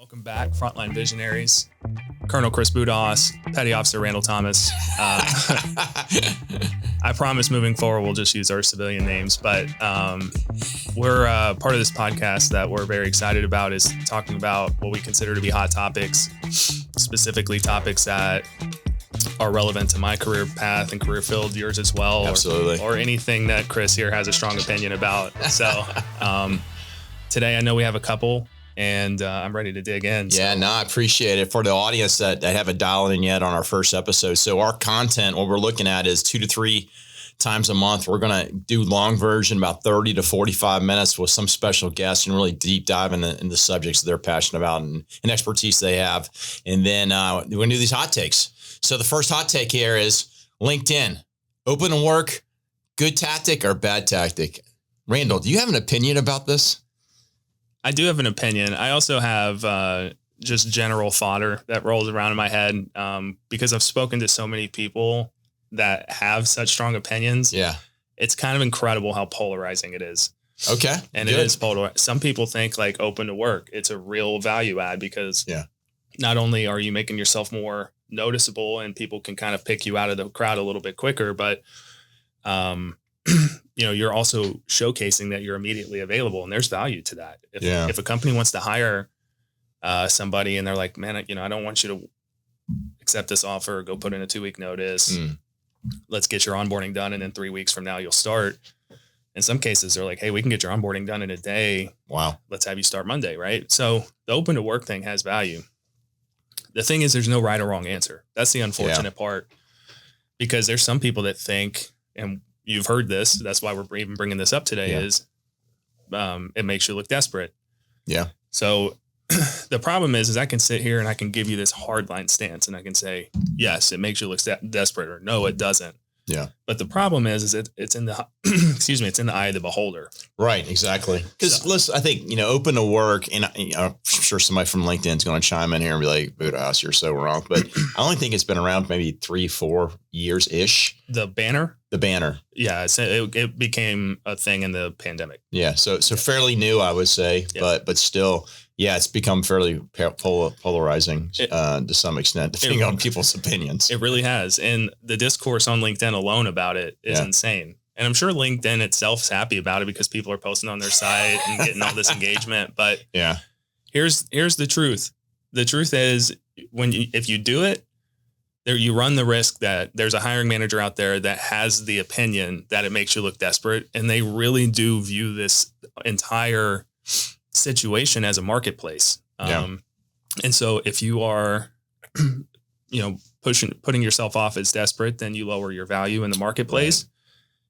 Welcome back, Frontline Visionaries. Colonel Chris Budas, Petty Officer Randall Thomas. I promise moving forward, we'll just use our civilian names, but we're part of this podcast that we're very excited about is talking about what we consider to be hot topics, specifically topics that are relevant to my career path and career field, yours as well. Absolutely. Or anything that Chris here has a strong opinion about. So today I know we have a couple. And I'm ready to dig in. Yeah, no, I appreciate it. For the audience that haven't dialed in yet on our first episode. So our content, what we're looking at is 2 to 3 times a month. We're going to do long version, about 30 to 45 minutes with some special guests and really deep dive in the subjects that they're passionate about and expertise they have. And then we're going to do these hot takes. So the first hot take here is LinkedIn. Open to work, good tactic or bad tactic? Randall, do you have an opinion about this? I do have an opinion. I also have just general fodder that rolls around in my head because I've spoken to so many people that have such strong opinions. Yeah. It's kind of incredible how polarizing it is. Okay. And good. It is polarizing. Some people think like open to work, it's a real value add because not only are you making yourself more noticeable and people can kind of pick you out of the crowd a little bit quicker, but you're also showcasing that you're immediately available and there's value to that. If a company wants to hire somebody and they're like, man, I don't want you to accept this offer, go put in a 2-week notice. Let's get your onboarding done. And then 3 weeks from now you'll start. In some cases they're like, hey, we can get your onboarding done in a day. Wow. Let's have you start Monday. Right. So the open to work thing has value. The thing is there's no right or wrong answer. That's the unfortunate part because there's some people that think, and you've heard this, that's why we're even bringing this up today, is it makes you look desperate. Yeah. So the problem is I can sit here and I can give you this hardline stance and I can say, yes, it makes you look desperate, or no, it doesn't. Yeah. But the problem is it's in the, it's in the eye of the beholder. Right. Exactly. Because listen, I think, open to work, and I'm sure somebody from LinkedIn is going to chime in here and be like, Budas, you're so wrong. But I only think it's been around maybe 3-4 years ish. The banner. Yeah. It became a thing in the pandemic. Yeah. So fairly new, I would say, but still, it's become fairly polarizing to some extent, depending on people's opinions. It really has. And the discourse on LinkedIn alone about it is insane. And I'm sure LinkedIn itself is happy about it because people are posting on their site and getting all this engagement. But here's the truth. The truth is if you do it, you run the risk that there's a hiring manager out there that has the opinion that it makes you look desperate. And they really do view this entire situation as a marketplace. And so if you are, putting yourself off as desperate, then you lower your value in the marketplace. Right.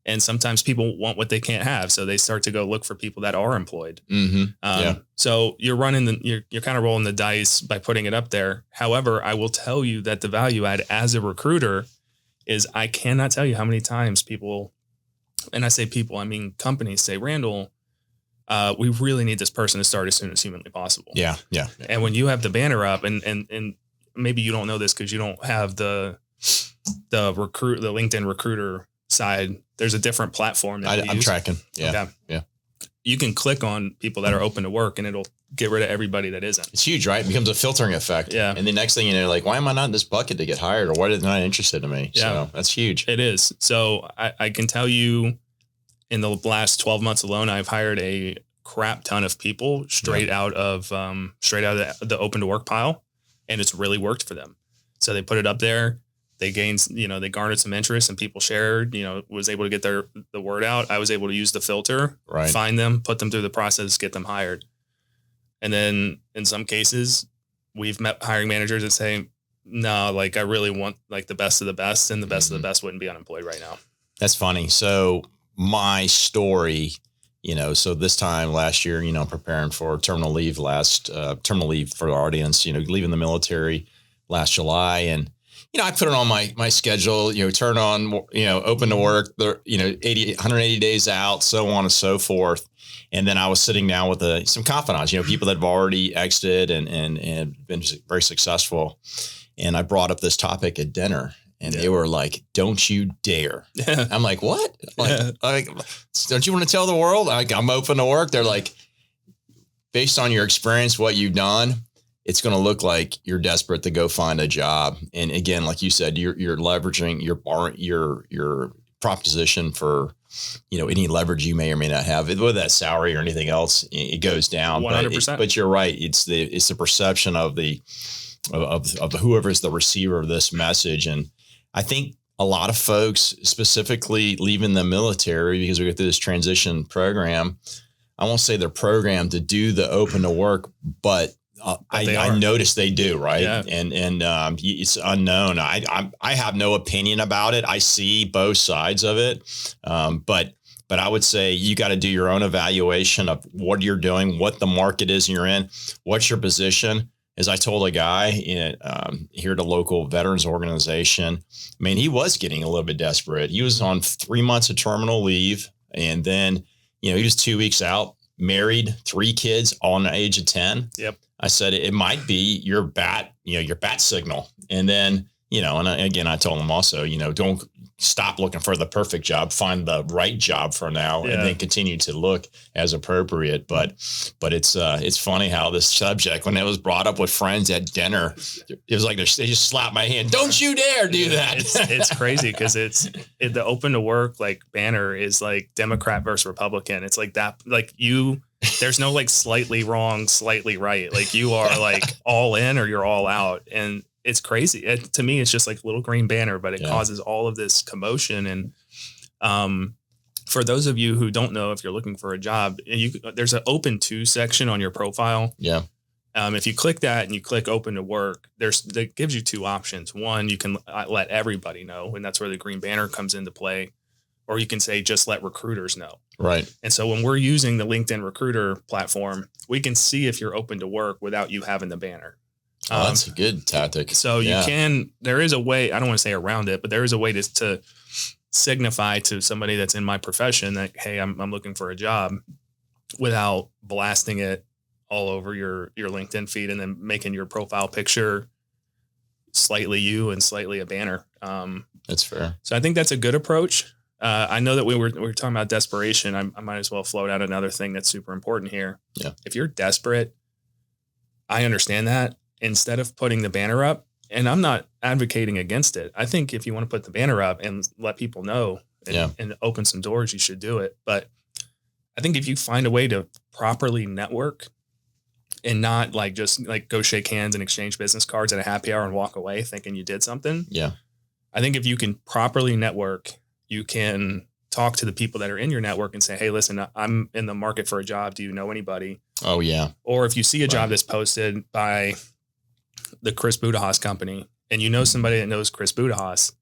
And sometimes people want what they can't have. So they start to go look for people that are employed. So you're you're kind of rolling the dice by putting it up there. However, I will tell you that the value add as a recruiter is I cannot tell you how many times people, and I say people, I mean companies say, Randall, we really need this person to start as soon as humanly possible. Yeah. And when you have the banner up and maybe you don't know this because you don't have the LinkedIn recruiter side, there's a different platform that I'm tracking. Yeah. You can click on people that are open to work and it'll get rid of everybody that isn't. It's huge, right? It becomes a filtering effect. Yeah. And the next thing you know, like, why am I not in this bucket to get hired, or why are they not interested in me? Yeah. So that's huge. It is. So I can tell you in the last 12 months alone, I've hired a crap ton of people straight out of the open to work pile, and it's really worked for them. So they put it up there. They gained, they garnered some interest and people shared, was able to get the word out. I was able to use the filter, find them, put them through the process, get them hired. And then in some cases we've met hiring managers that say, no, like I really want like the best of the best, and the best of the best wouldn't be unemployed right now. That's funny. So my story, so this time last year, preparing for terminal leave for the audience, leaving the military last July. And, I put it on my schedule, turn on, open to work, 180 days out, so on and so forth. And then I was sitting down with some confidants, people that have already exited and been very successful. And I brought up this topic at dinner. And they were like, don't you dare. I'm like, what? Like, don't you want to tell the world? I'm open to work. They're like, based on your experience, what you've done, it's going to look like you're desperate to go find a job. And again, like you said, you're leveraging your proposition for, any leverage you may or may not have, whether that's salary or anything else, it goes down. 100%. But you're right. It's the perception of whoever is the receiver of this message. And I think a lot of folks, specifically leaving the military, because we go through this transition program, I won't say they're programmed to do the open to work, but I noticed they do, right? Yeah. And it's unknown. I have no opinion about it. I see both sides of it, but I would say you got to do your own evaluation of what you're doing, what the market is you're in, what's your position. As I told a guy here at a local veterans organization, I mean, he was getting a little bit desperate. He was on 3 months of terminal leave, and then he was 2 weeks out, married, 3 kids, all in the age of 10. Yep. I said, it might be your bat signal. And then, and again, I told him also, don't stop looking for the perfect job, find the right job for now, and then continue to look as appropriate. But it's funny how this subject, when it was brought up with friends at dinner, it was like they just slapped my hand. Don't you dare do that. It's crazy because the open to work like banner is like Democrat versus Republican. It's like that, like there's no like slightly wrong, slightly right. Like you are like all in or you're all out. And it's crazy. To me, it's just like a little green banner, but it causes all of this commotion. And for those of you who don't know, if you're looking for a job, there's an open to section on your profile. Yeah. If you click that and you click open to work, that gives you 2 options. One, you can let everybody know, and that's where the green banner comes into play. Or you can say, just let recruiters know. Right. And so when we're using the LinkedIn recruiter platform, we can see if you're open to work without you having the banner. Oh, that's a good tactic. So there is a way, I don't want to say around it, but there is a way to signify to somebody that's in my profession that, hey, I'm looking for a job, without blasting it all over your LinkedIn feed and then making your profile picture slightly you and slightly a banner. That's fair. So I think that's a good approach. I know that we were talking about desperation. I might as well float out another thing that's super important here. Yeah. If you're desperate, I understand that. Instead of putting the banner up, and I'm not advocating against it. I think if you want to put the banner up and let people know and open some doors, you should do it. But I think if you find a way to properly network and not like just like go shake hands and exchange business cards at a happy hour and walk away thinking you did something. Yeah. I think if you can properly network, you can talk to the people that are in your network and say, hey, listen, I'm in the market for a job. Do you know anybody? Oh, yeah. Or if you see a job that's posted by the Chris Budahas company and you know somebody that knows Chris Budahas,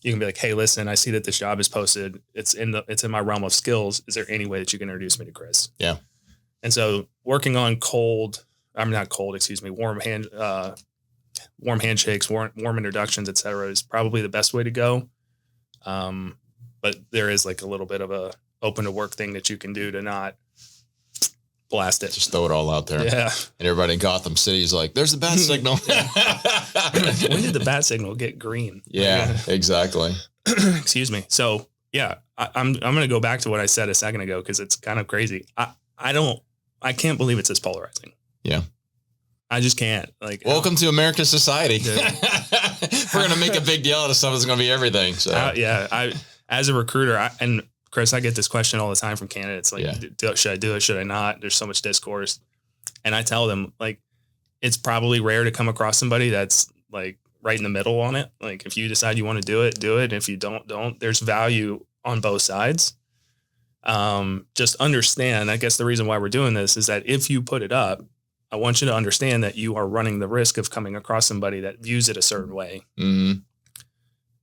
you can be like, hey, listen, I see that this job is posted. It's in my realm of skills. Is there any way that you can introduce me to Chris? Yeah. And so working on warm handshakes, warm introductions, et cetera, is probably the best way to go. But there is like a little bit of a open to work thing that you can do to not blast it. Just throw it all out there. Yeah. And everybody in Gotham City is like, there's the bat signal. When did the bat signal get green? Yeah, exactly. Excuse me. So yeah, I'm going to go back to what I said a second ago, because it's kind of crazy. I can't believe it's this polarizing. Yeah. I just can't. Like, welcome to America's society. We're going to make a big deal out of stuff that's going to be everything. So I as a recruiter, and Chris, I get this question all the time from candidates. Like, should I do it? Should I not? There's so much discourse. And I tell them, like, it's probably rare to come across somebody that's like right in the middle on it. Like, if you decide you want to do it, do it. If you don't, there's value on both sides. Just understand, I guess the reason why we're doing this is that if you put it up, I want you to understand that you are running the risk of coming across somebody that views it a certain way. Mm-hmm.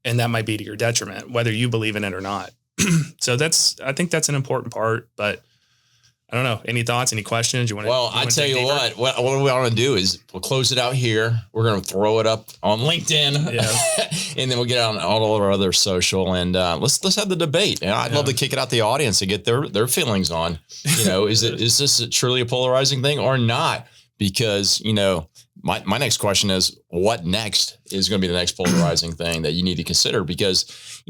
And that might be to your detriment, whether you believe in it or not. So I think that's an important part, but I don't know. Any thoughts, any questions? I tell you what we want to do is we'll close it out here. We're going to throw it up on LinkedIn, and then we'll get on all of our other social, and let's have the debate. And I'd love to kick it out to the audience and get their feelings on, is this truly a polarizing thing or not? Because, my next question is, what next is going to be the next polarizing thing that you need to consider? Because,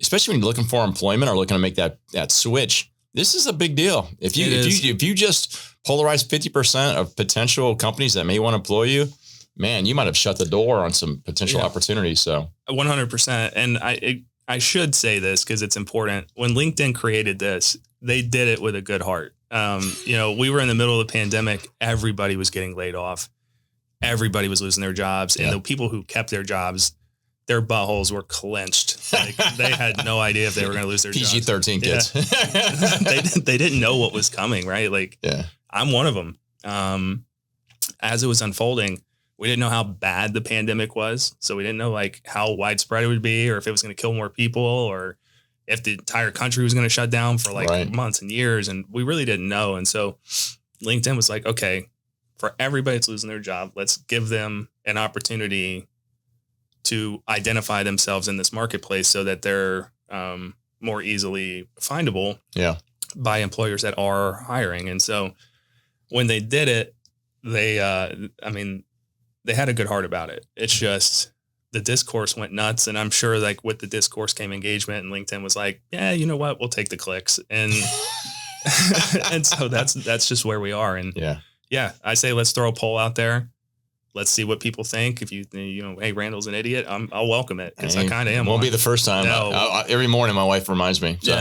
especially when you're looking for employment or looking to make that switch, This is a big deal. If you just polarize 50% of potential companies that may want to employ you, man, you might have shut the door on some potential opportunities. So 100%. And I should say this because it's important. When LinkedIn created this, they did it with a good heart. We were in the middle of the pandemic. Everybody was getting laid off. Everybody was losing their jobs. And the people who kept their jobs, their buttholes were clenched. Like, they had no idea if they were going to lose their PG-13 jobs. kids. They didn't know what was coming, right? Like, I'm one of them. As it was unfolding, we didn't know how bad the pandemic was. So we didn't know like how widespread it would be, or if it was going to kill more people, or if the entire country was going to shut down for like months and years. And we really didn't know. And so LinkedIn was like, okay, for everybody that's losing their job, let's give them an opportunity to identify themselves in this marketplace so that they're more easily findable by employers that are hiring. And so when they did it, they had a good heart about it. It's just the discourse went nuts. And I'm sure like with the discourse came engagement, and LinkedIn was like, yeah, you know what? We'll take the clicks. And and so that's just where we are. And I say, let's throw a poll out there. Let's see what people think. If hey, Randall's an idiot, I'll welcome it, because I kind of am. Won't be the first time. No. Every morning my wife reminds me. So,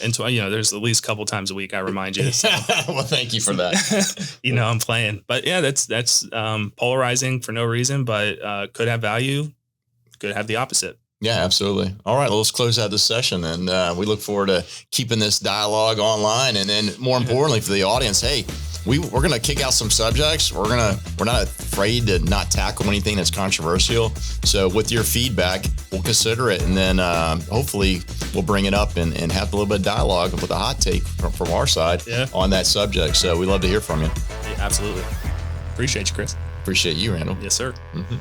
And there's at least a couple times a week I remind you. So. Well, thank you for that. I'm playing. But yeah, that's polarizing for no reason, but could have value, could have the opposite. Yeah, absolutely. All right, well, let's close out this session, and we look forward to keeping this dialogue online. And then more importantly for the audience, hey, we're going to kick out some subjects. We're not afraid to not tackle anything that's controversial. So with your feedback, we'll consider it. And then hopefully we'll bring it up and have a little bit of dialogue with a hot take from our side on that subject. So we'd love to hear from you. Yeah, absolutely. Appreciate you, Chris. Appreciate you, Randall. Yes, sir. Mm-hmm.